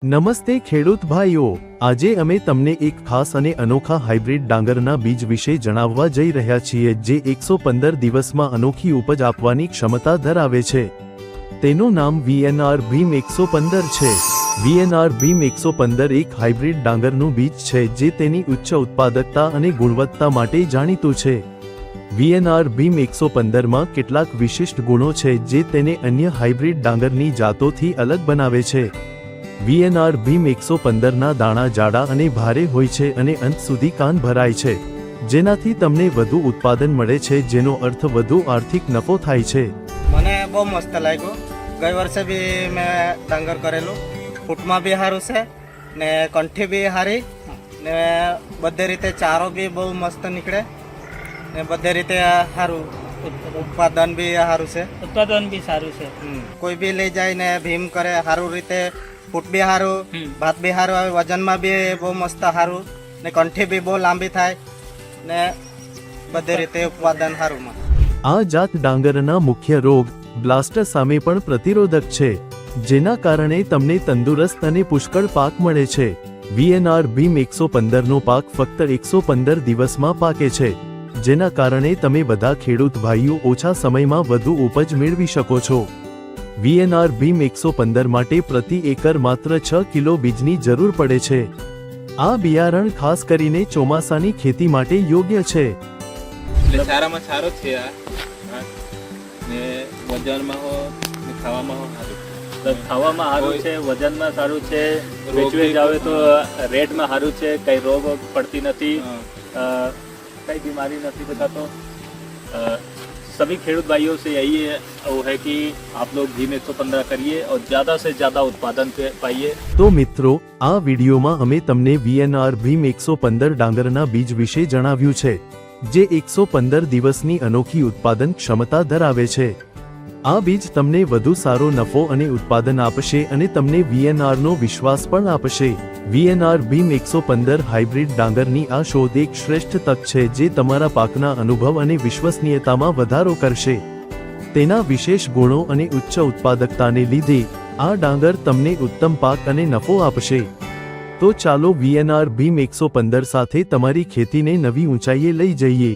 નમસ્તે ખેડૂત ભાઈઓ, આજે અમે તમને એક ખાસ અને અનોખા હાઇબ્રિડ ડાંગરના બીજ વિશે જણાવવા જઈ રહ્યા છીએ જે 115 દિવસમાં અનોખી ઉપજ આપવાની ક્ષમતા ધરાવે છે। તેનું નામ VNR ભીમ 115 છે। VNR ભીમ 115 એક હાઇબ્રિડ ડાંગરનું બીજ છે જે તેની ઉચ્ચ ઉત્પાદકતા અને ગુણવત્તા માટે જાણીતું છે। VNR ભીમ 115 માં કેટલાક વિશિષ્ટ ગુણો છે જે તેને અન્ય હાઇબ્રિડ ડાંગરની જાતોથી અલગ બનાવે છે। VNR ભીમ 115 ના દાણા જાડા અને ભારે હોય છે અને અંત સુધી કાન ભરાય છે, જેનાથી તમને વધુ ઉત્પાદન મળે છે, જેનો અર્થ વધુ આર્થિક નફો થાય છે। મને બહુ મસ્ત લાગ્યું। ગઈ વર્ષે બી મેં ડાંગર કરેલું, ફૂટમાં બી સારું છે ને કંઠી બી સારી ને બધી રીતે ચારો બી બહુ મસ્ત નીકળે ને બધી રીતે સારું ઉત્પાદન બી સારું છે। ઉત્પાદન બી સારું છે। કોઈ બી લઈ જાય ને ભીમ કરે સારું રીતે, ફૂટ બી સારું, ભાત બી સારું આવે, વજનમાં બી બહુ મસ્ત સારું ને કંઠી બી બહુ લાંબી થાય ને બધી રીતે ઉત્પાદન સારું। આ જાત ડાંગરના મુખ્ય રોગ બ્લાસ્ટ સામે પણ પ્રતિરોધક છે, જેના કારણે તમને તંદુરસ્ત અને પુષ્કળ પાક મળે છે। VNR ભીમ 115 નો પાક ફક્ત 115 દિવસમાં પાકે છે, જેના કારણે તમે બધા ખેડૂત ભાઈઓ ઓછા સમયમાં વધુ ઉપજ મેળવી શકો છો। VNR ભીમ 115 માટે પ્રતિ એકર માત્ર 6 કિલો બીજની જરૂર પડે છે। આ બિયારણ ખાસ કરીને ચોમાસાની ખેતી માટે યોગ્ય છે। એટલે સારામાં સારો છે આ ને વજનમાં હો ને ખાવામાં હો સારું તો ખાવામાં સારું છે, વજનમાં સારું છે, વેચવે જાવે તો રેટમાં સારું છે, કઈ રોગ પડતી નથી, कई बीमारी नहीं बताता। सभी खेडूत भाइयों से यही वो है कि आप लोग भीम 115 करिए और ज़्यादा से ज़्यादा उत्पादन पाइए। तो मित्रों, आ वीडियोમાં અમે તમને VNR ભીમ 115 ડાંગરના બીજ વિશે જણાવ્યું છે, જે 115 દિવસની અનોખી ઉત્પાદન ક્ષમતા ધરાવે છે। આ બીજ તમને વધુ સારો નફો અને ઉત્પાદન આપશે અને તમને VNR નો વિશ્વાસ પણ આપશે। VNR ભીમ 115 હાઇબ્રિડ ડાંગરની આ શોધ એક શ્રેષ્ઠ તક છે જે તમારા પાકના અનુભવ અને વિશ્વસનીયતામાં વધારો કરશે। તેના વિશેષ ગુણો અને ઉચ્ચ ઉત્પાદકતાને લીધે આ ડાંગર તમને ઉત્તમ પાક અને નફો આપશે। તો ચાલો VNR ભીમ 115 સાથે તમારી ખેતીને નવી ઊંચાઈએ લઈ જઈએ।